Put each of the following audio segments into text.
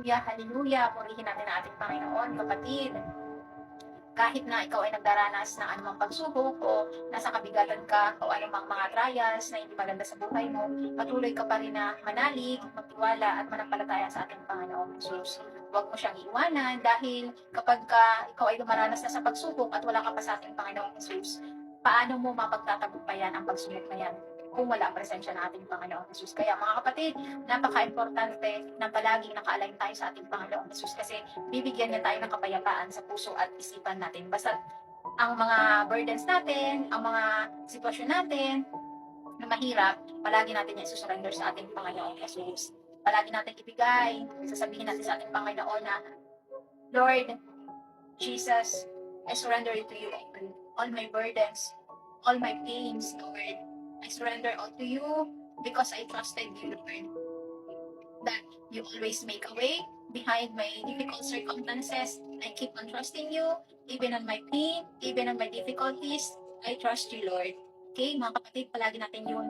Hallelujah, hallelujah. Purihin natin ang ating Panginoon, kapatid. Kahit na ikaw ay nagdaranas ng anumang pagsubok o nasa kabigatan ka o anumang mga trials na hindi maganda sa buhay mo, patuloy ka pa rin na manalig, magtiwala at manampalataya sa ating Panginoong Jesus. Huwag mo siyang iwanan dahil kapag ikaw ay dumaranas na sa pagsubok at wala ka pa sa ating Panginoong Jesus, paano mo mapagtatagumpayan ang pagsubok na yan kung wala ang presensya ng ating Panginoong Jesus? Kaya mga kapatid, napaka-importante na palaging naka-align tayo sa ating Panginoong Jesus kasi bibigyan niya tayo ng kapayapaan sa puso at isipan natin. Basta ang mga burdens natin, ang mga sitwasyon natin na mahirap, palagi natin yan isusurrender sa ating Panginoong Jesus. Palagi natin ibigay, sasabihin natin sa ating Panginoon na, Lord Jesus, I surrender it to you. All my burdens, all my pains, Lord, I surrender all to you because I trusted you, Lord, that you always make a way behind my difficult circumstances. I keep on trusting you, even on my pain, even on my difficulties. I trust you, Lord. Okay, mga kapatid, palagi natin yun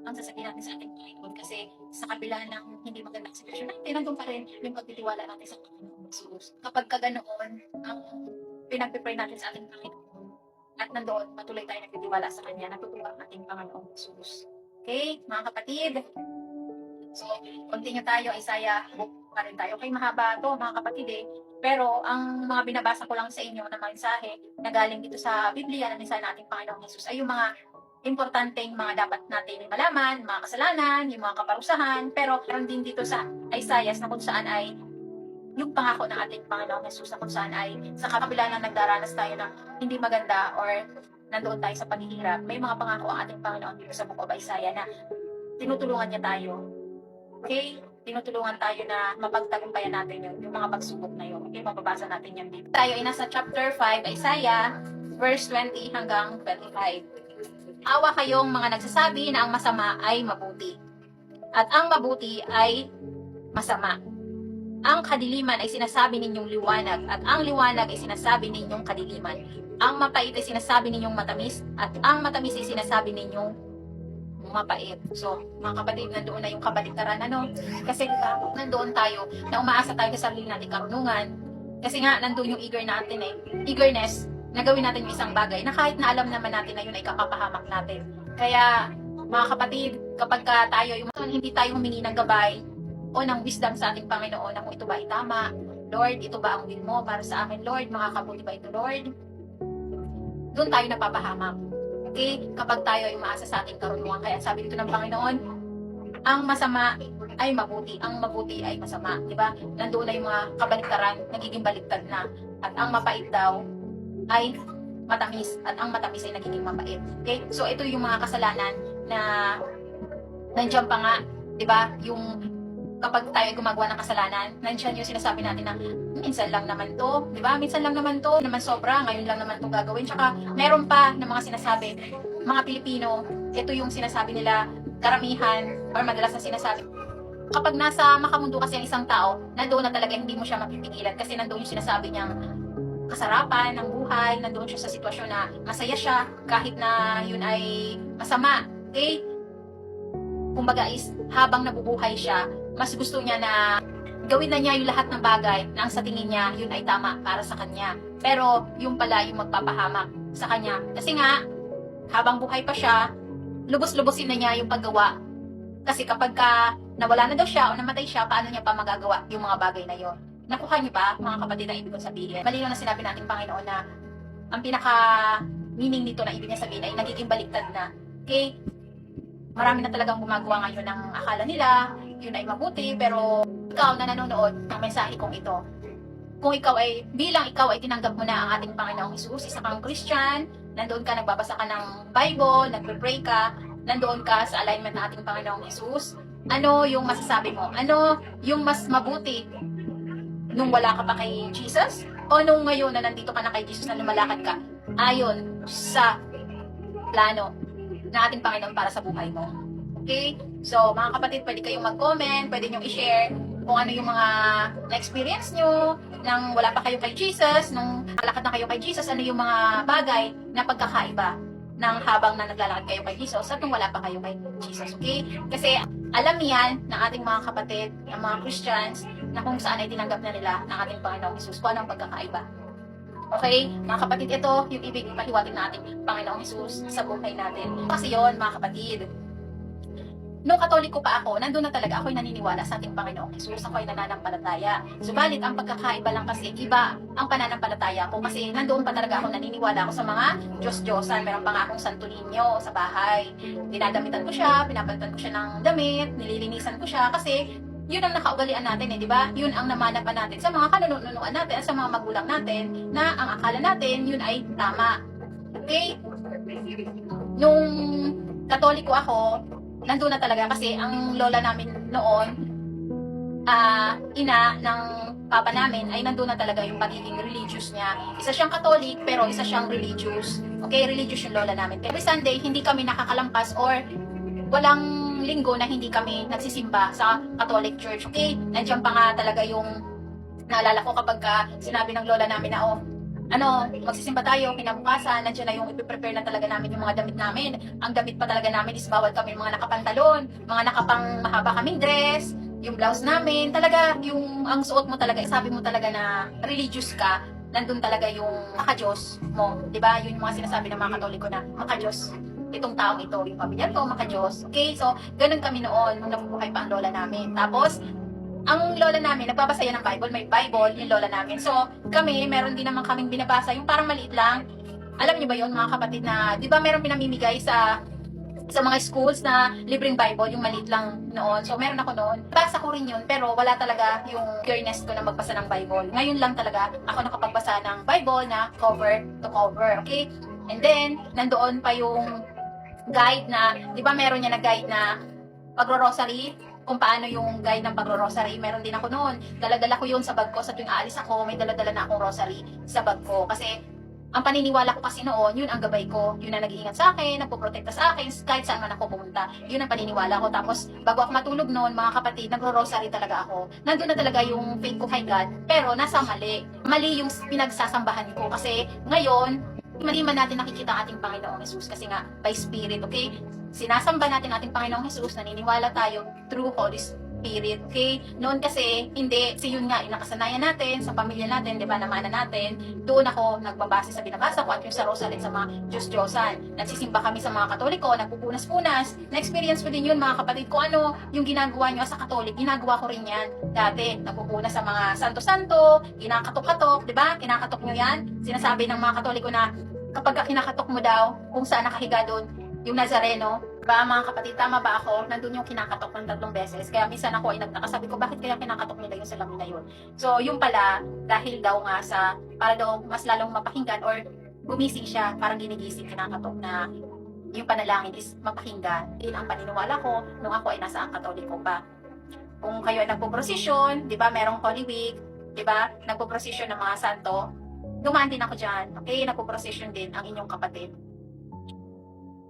ang sasabihin natin sa ating Panginoon kasi sa kabila ng hindi magandang sitwasyon natin, nandun pa rin yung pagtitiwala natin sa Panginoon Jesus. Kapag kaganoon, ang pinagpipray natin sa ating Panginoon, at nandoon, patuloy tayo nagtitiwala sa Kanya, natutuwa ang ating Panginoong Jesus. Okay, mga kapatid? So, continue tayo, Isaiah book pa rin tayo. Okay, mahaba to mga kapatid eh. Pero, ang mga binabasa ko lang sa inyo na mensahe na galing dito sa Biblia na mensahe ng ating Panginoong Jesus ay yung mga importanteng mga dapat natin malaman, mga kasalanan, yung mga kaparusahan. Pero, meron din dito sa Isaiah na kung saan ay yung pangako ng ating Panginoong Jesus na kung saan ay sa kabila na nagdaranas tayo ng hindi maganda or nandoon tayo sa paghihirap, may mga pangako ang ating Panginoon dito sa Book of Isaiah na tinutulungan niya tayo. Okay? Tinutulungan tayo na mapagtagumpayan natin yung mga pagsubok na yun. Okay? Mababasa natin yan dito. Tayo ay nasa chapter 5, Isaiah, verse 20 hanggang 25. Awa kayong mga nagsasabi na ang masama ay mabuti at ang mabuti ay masama. Ang kadiliman ay sinasabi ninyong liwanag at ang liwanag ay sinasabi ninyong kadiliman. Ang mapait ay sinasabi ninyong matamis at ang matamis ay sinasabi ninyong mapait. So, mga kapatid, nandoon na yung kabaliktaran, ano? Kasi diba, nandoon tayo na umaasa tayo sa sarili nating karunungan. Kasi nga, nandoon yung eagerness na gawin natin yung isang bagay na kahit na alam naman natin na yun ay kakapahamak natin. Kaya, mga kapatid, kapag tayo, yung hindi tayo humingi ng gabay o ng wisdom sa ating Panginoon na kung ito ba ay tama, Lord, ito ba ang will mo para sa amin, Lord, makakabuti ba ito, Lord? Doon tayo napapahamak. Okay? Kapag tayo ay umaasa sa ating karunungan. Kaya sabi dito ng Panginoon, ang masama ay mabuti, ang mabuti ay masama. Diba? Nandoon na yung mga kabaliktaran, nagiging baliktad na. At ang mapait daw ay matamis, at ang matamis ay nagiging mapait. Okay? So, ito yung mga kasalanan na nandiyan pa nga, diba? Yung kapag tayo gumagawa ng kasalanan, nandiyan yung sinasabi natin na minsan lang naman to, di ba? Minsan lang naman to, naman sobra, ngayon lang naman to gagawin. Tsaka meron pa na mga sinasabi, mga Pilipino, ito yung sinasabi nila, karamihan, or madalas na sinasabi. Kapag nasa makamundo kasi ang isang tao, nandoon na talaga hindi mo siya mapipigilan kasi nandoon yung sinasabi niyang kasarapan ng buhay, nandoon siya sa sitwasyon na masaya siya kahit na yun ay masama. Okay? Kumbaga is, habang nabubuhay siya, mas gusto niya na gawin na niya yung lahat ng bagay na ang sa tingin niya yun ay tama para sa kanya. Pero yung pala yung magpapahamak sa kanya. Kasi nga, habang buhay pa siya, lubos-lubosin na niya yung paggawa. Kasi kapag nawala na daw siya o namatay siya, paano niya pa magagawa yung mga bagay na yon? Nakuha niyo ba, mga kapatid, ang ibig kong sabihin? Malinaw na sinabi natin, Panginoon, na ang pinaka-meaning nito na ibig niya sabihin ay nagiging baliktad na. Okay? Marami na talagang gumagawa ngayon ng akala nila, yun ay mabuti, pero ikaw na nanonood ng mensahe kong ito, kung ikaw ay, bilang ikaw ay tinanggap mo na ang ating Panginoong Jesus, isa kang Christian, nandoon ka, nagbabasa ka ng Bible, nagpe-pray ka, nandoon ka sa alignment ng ating Panginoong Jesus, ano yung masasabi mo? Ano yung mas mabuti nung wala ka pa kay Jesus? O nung ngayon na nandito ka na kay Jesus na lumalakad ka ayon sa plano ng ating Panginoon para sa buhay mo? Okay? So, mga kapatid, pwede kayong mag-comment, pwede nyo i-share kung ano yung mga na-experience nyo nang wala pa kayo kay Jesus, nung malakad na kayo kay Jesus, ano yung mga bagay na pagkakaiba. ng habang na naglalakad kayo kay Jesus at nung wala pa kayo kay Jesus, okay? Kasi alam yan ng ating mga kapatid, ng mga Christians, na kung saan ay tinanggap na nila ng ating Panginoong Jesus kung anong pagkakaiba. Okay, mga kapatid, ito yung ibig ipahiwatig na ating Panginoong Jesus sa buhay natin. Kasi yon, mga kapatid, nung Katoliko pa ako, nandun na talaga ako'y naniniwala sa ating Panginoong Jesus, ako'y nananampalataya. Subalit, ang pagkakaiba lang kasi, iba ang pananampalataya ko kasi nandoon pa talaga ako naniniwala ako sa mga Diyos-Diyosan. Meron pa nga akong Santo Niño sa bahay. Dinadamitan ko siya, pinapalitan ko siya ng damit, nililinisan ko siya kasi yun ang nakaugalian natin di ba? Yun ang namanapan natin sa mga kanunuan natin at sa mga magulang natin na ang akala natin yun ay tama. Okay? Nung Katoliko ako, nandun na talaga kasi ang lola namin noon, ina ng papa namin ay nandun na talaga yung pagiging religious niya. Isa siyang Catholic pero isa siyang religious. Okay, religious yung lola namin. Every Sunday, hindi kami nakakalampas or walang linggo na hindi kami nagsisimba sa Catholic Church. Okay, nandiyan pa nga talaga yung naalala ko kapag sinabi ng lola namin na magsisimba tayo, kinabukasan, nandiyan na yung ipiprepare na talaga namin yung mga damit namin. Ang damit pa talaga namin is bawal kami mga nakapantalon, mga nakapang mahaba kaming dress, yung blouse namin, talaga yung ang suot mo talaga, sabi mo talaga na religious ka, nandun talaga yung maka-Diyos mo, di ba? Yun yung mga sinasabi ng mga Katoliko na maka-Diyos itong taong ito, yung pamilya ko, maka-Diyos. Okay, so ganun kami noon nung nabubuhay pa ang lola namin. Tapos, ang lola namin, nagbabasa yan ng Bible, may Bible yung lola namin. So, kami, meron din naman kaming binabasa, yung parang maliit lang. Alam niyo ba yon mga kapatid na, di ba meron pinamimigay sa mga schools na libreng Bible, yung maliit lang noon. So, meron ako noon. Basa ko rin yun, pero wala talaga yung pureness ko na magbasa ng Bible. Ngayon lang talaga ako nakapagbasa ng Bible na cover to cover, okay? And then, nandoon pa yung guide na, di ba meron niya na guide na pagro-rosary, kung paano yung guide ng pagro-rosary, meron din ako noon. Dala-dala ko yun sa bag ko, sa tuwing aalis ako, may dala-dala na akong rosary sa bag ko. Kasi, ang paniniwala ko kasi noon, yun ang gabay ko. Yun ang nag-iingat sa akin, nagpoprotekta sa akin, kahit saan man ako pumunta. Yun ang paniniwala ko. Tapos, bago ako matulog noon, mga kapatid, nagro-rosary talaga ako. Nandun na talaga yung faith ko kay God, pero nasa mali. Mali yung pinagsasambahan ko. Kasi, ngayon, hindi man natin nakikita ang ating Panginoong Jesus kasi nga, by Spirit, okay? Sinasamba natin ating Panginoong Jesus, naniniwala tayo through Holy Spirit, okay? Noon kasi, hindi, yun nga, inakasanayan natin, sa pamilya natin, di ba, namana natin, doon ako nagbabase sa binabasa ko at yung sa Rosalit sa mga Diyos-Diyosan. Nagsisimba kami sa mga Katoliko, nagpupunas-punas, na-experience ko din yun, mga kapatid, ko ano yung ginagawa nyo sa Katolik, ginagawa ko rin yan. Dati, nagpupunas sa mga santo-santo, kinakatok-katok, di ba? Kinakatok nyo yan. Sinasabi ng mga Katoliko na kapag kinakatok mo daw, kung saan nakahiga doon, yung Nazareno, ba mga kapatid, tama ba ako? Nandun yung kinakatok ng 3 beses. Kaya minsan ako ay nagtaka, ko, bakit kaya kinakatok nila yung salamin na yun? So, yung pala, dahil daw nga para daw mas lalong mapakinggan or gumising siya, parang ginigising, kinakatok na yung panalangin is mapakinggan. Yun ang paniniwala ko nung ako ay nasa Katoliko pa. Kung kayo ay nagpo-prosesyon, di ba, merong Holy Week, di ba, nagpo-prosesyon ng mga santo, dumaan din ako dyan. Okay, nagpo-prosesyon din ang inyong kapatid.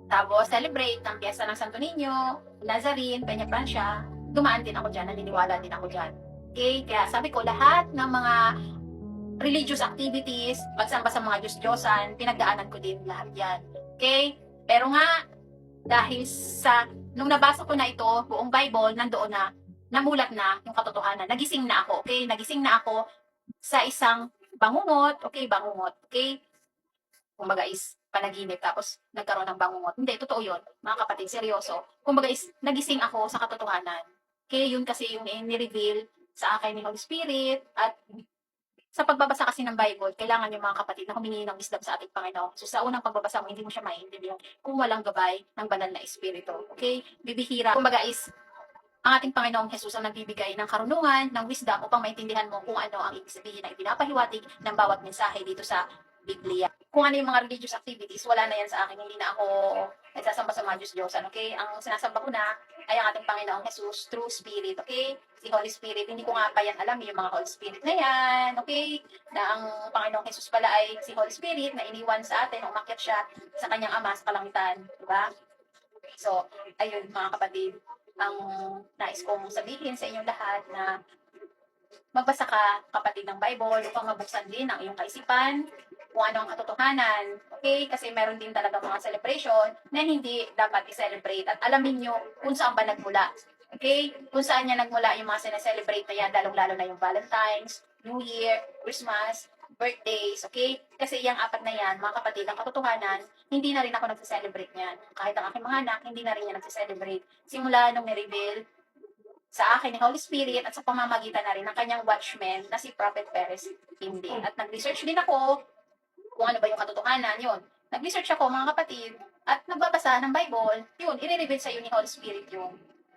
Tapos, celebrate ng piyesta ng Santo Niño, Nazarene, Peña Francia. Dumaan din ako dyan, naniniwala din ako dyan. Okay? Kaya sabi ko, lahat ng mga religious activities, pagsamba sa mga Diyos-Diyosan, pinagdaanan ko din lahat yan. Okay? Pero nga, dahil nung nabasa ko na ito, buong Bible, nandoon na, namulat na yung katotohanan. Nagising na ako, okay? Nagising na ako sa isang bangungot, okay? Bangungot, okay? Kumbaga is panaginip tapos nagkaroon ng bangungot. Hindi, totoo yun. Mga kapatid, seryoso. Kumbaga is nagising ako sa katotohanan. Kaya yun kasi yung ni-reveal sa akin ni Holy Spirit at sa pagbabasa kasi ng Bible, kailangan yung mga kapatid na humingi ng wisdom sa ating Panginoon. So sa unang pagbabasa mo, hindi mo siya maiintindihan kung walang gabay ng banal na Espiritu. Okay? Bibihira. Kumbaga is ang ating Panginoong Jesus ang nagbibigay ng karunungan, ng wisdom upang maintindihan mo kung ano ang ibig sabihin na ipinapahiwatig ng bawat mensahe dito sa Biblia. Kung ano yung mga religious activities, wala na yan sa akin. Hindi na ako nagsasamba sa mga Diyos-Diyosan, okay? Ang sinasamba ko na ay ang ating Panginoong Jesus through Spirit, okay? Si Holy Spirit, hindi ko nga pa yan alam yung mga Holy Spirit na yan, okay? Na ang Panginoong Jesus pala ay si Holy Spirit na iniwan sa atin, umakyat siya sa kanyang Ama sa kalangitan, di ba? So, ayun mga kapatid, ang nais kong sabihin sa inyong lahat na magbasa ka, kapatid, ng Bible upang mabuksan din ang iyong kaisipan, kung ano ang katotohanan. Okay? Kasi meron din talaga mga celebration na hindi dapat i-celebrate. At alamin nyo kung saan ba nagmula. Okay? Kung saan niya nagmula yung mga sineselebrate na yan, lalong-lalo na yung Valentine's, New Year, Christmas, birthdays, okay? Kasi yung apat na yan, mga kapatid, ang katotohanan, hindi na rin ako nagse-celebrate niyan. Kahit ang aking mga anak, hindi na rin niya nagse-celebrate. Simula nung ni-reveal sa akin ni Holy Spirit at sa pamamagitan na rin ng kanyang watchman na si Prophet Perez hindi. At nag-research din ako kung ano ba yung katotohanan, yun. Nag-research ako mga kapatid at nagbabasa ng Bible, yun, i-reveal sa iyo ni Holy Spirit yun.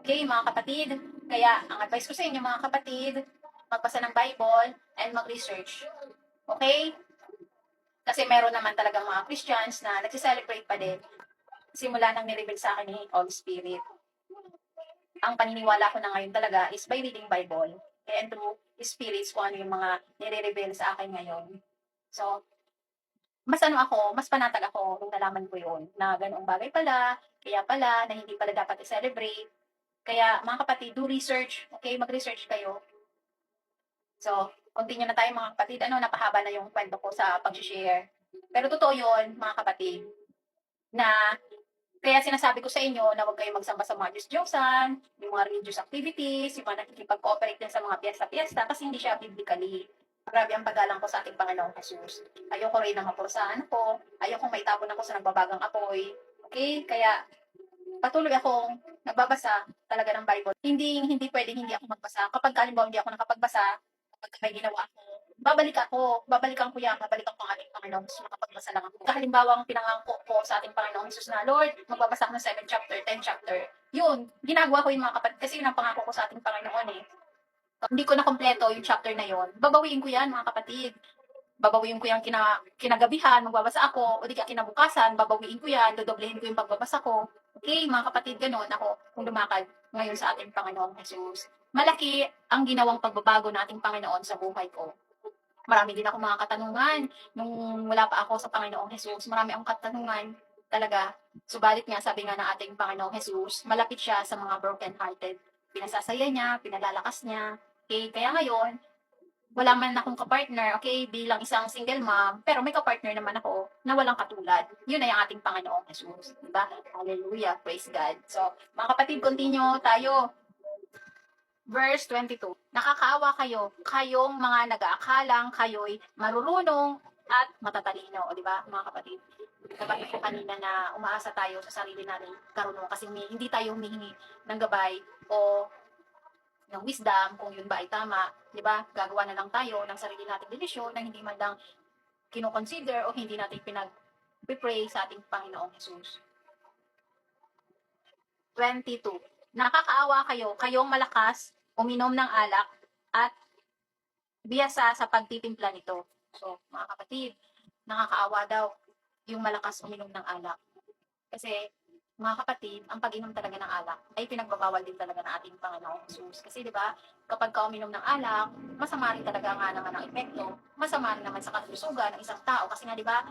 Okay, mga kapatid, kaya ang advice ko sa inyo mga kapatid, magbasa ng Bible and mag-research. Okay? Kasi meron naman talagang mga Christians na nagse-celebrate pa din simula nang nireveal sa akin ni Holy Spirit. Ang paniniwala ko na ngayon talaga is by reading Bible and through spirits kung ano yung mga nire-reveal sa akin ngayon. So, mas mas panatag ako nung nalaman ko yun, na ganoong bagay pala, kaya pala, na hindi pala dapat i-celebrate. Kaya, mga kapatid, do research, okay? Mag-research kayo. So, continue na tayo mga kapatid. Napahaba na yung kwento ko sa pag-share. Pero totoo yun, mga kapatid, na kaya sinasabi ko sa inyo na huwag kayong magsamba sa mga Diyos-Diyosan, yung mga religious activities, yung mga nakikipag-cooperate din sa mga piyesta-piyesta kasi hindi siya biblically. Grabe ang paggalang ko sa ating Panginoong Jesus. Ayoko rin na mapurusahan ako. Ayoko maitapon ako sa nagbabagang apoy. Okay? Kaya patuloy akong nagbabasa talaga ng Bible. Hindi pwedeng hindi ako magbasa. Kapag halimbawa hindi ako nakapagbasa, kapag may ginawa ako, babalikan ko yan, babalikan ko ang ating Panginoon, so makapagbasa lang ako. Halimbawa, ang pinangako ko sa ating Panginoong Jesus na, Lord, magbabasa ako ng 7 chapter, 10 chapter. Yun, ginagawa ko yung mga kapatid, kasi yun ang pangako ko sa ating Panginoon eh. Hindi ko na kompleto yung chapter na yun, babawiin ko yan mga kapatid. Babawiin ko yung kinagabihan, magbabasa ako, o di ka kinabukasan, babawiin ko yan, dodoblehin ko yung pagbabasa ko. Okay, mga kapatid, ganoon ako kung lumakad ngayon sa ating Panginoong Jesus. Malaki ang ginawang pagbabago na ating Panginoon sa buhay ko. Marami din ako mga katanungan nung wala pa ako sa Panginoong Jesus. Marami akong katanungan talaga. Subalit nga, sabi nga ng ating Panginoong Jesus, malapit siya sa mga broken-hearted. Pinasasaya niya, pinalalakas niya. Okay, kaya ngayon, wala man akong kapartner, okay, bilang isang single mom, pero may kapartner naman ako na walang katulad. Yun ay ang ating Panginoong Jesus. Diba? Hallelujah, praise God. So, mga kapatid, continue tayo. Verse 22. Nakakaawa kayo, kayong mga nag-aakalang kayo'y marurunong at matatalino. O, di ba, mga kapatid? Nabanggit ko kanina na umaasa tayo sa sarili natin karunong kasi hindi tayo humihingi ng gabay o ng wisdom kung yun ba ay tama. Di ba? Gagawa na lang tayo ng sarili nating desisyon na hindi man lang kinoconsider o hindi natin pinag-pray sa ating Panginoong Jesus. 22. Nakakaawa kayo, kayong malakas, uminom ng alak, at biyasa sa pagtitimpla nito. So, mga kapatid, nakakaawa daw yung malakas uminom ng alak. Kasi, mga kapatid, ang pag-inom talaga ng alak ay pinagbabawal din talaga ng ating Panginoong Jesus. Kasi, di ba, kapag ka uminom ng alak, masama rin talaga nga naman ang epekto, masama rin naman sa kalusugan ng isang tao. Kasi nga, di ba,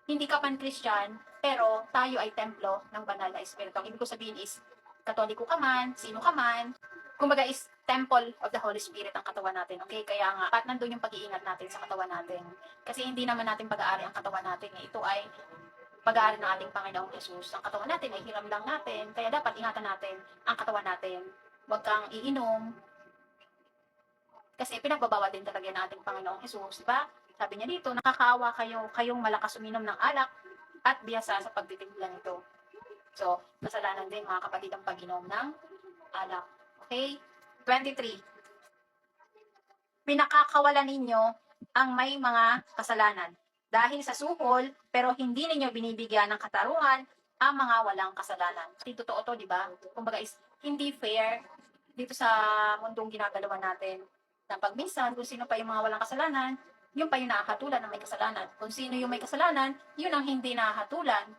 hindi ka man Christian, pero tayo ay templo ng banal na Espiritu. Ang ibig ko sabihin is, Katoliko ka man, sino ka man, kumbaga is temple of the Holy Spirit ang katawan natin. Okay? Kaya nga, at nandun yung pag-iingat natin sa katawan natin. Kasi hindi naman natin pag-aari ang katawan natin. Ito ay pag-aari ng ating Panginoong Jesus. Ang katawan natin ay hiram lang natin. Kaya dapat ingatan natin ang katawan natin. Huwag kang iinom. Kasi pinagbabawal din talaga ng ating Panginoong Jesus. Diba? Sabi niya dito, nakakaawa kayo, kayong malakas uminom ng alak at biyasa sa pagtitimpla nito. So, kasalanan din mga kapatid ang pag-inom ng alak. Okay? 23. Pinakakawalan ninyo ang may mga kasalanan dahil sa suhol pero hindi ninyo binibigyan ng katarungan ang mga walang kasalanan. Dito totoo to, di ba? Kumbaga is hindi fair dito sa mundong ginagalawan natin. Na pag minsan, kung sino pa yung mga walang kasalanan, yun pa yung nakahatulan ng may kasalanan. Kung sino yung may kasalanan, yun ang hindi nakahatulan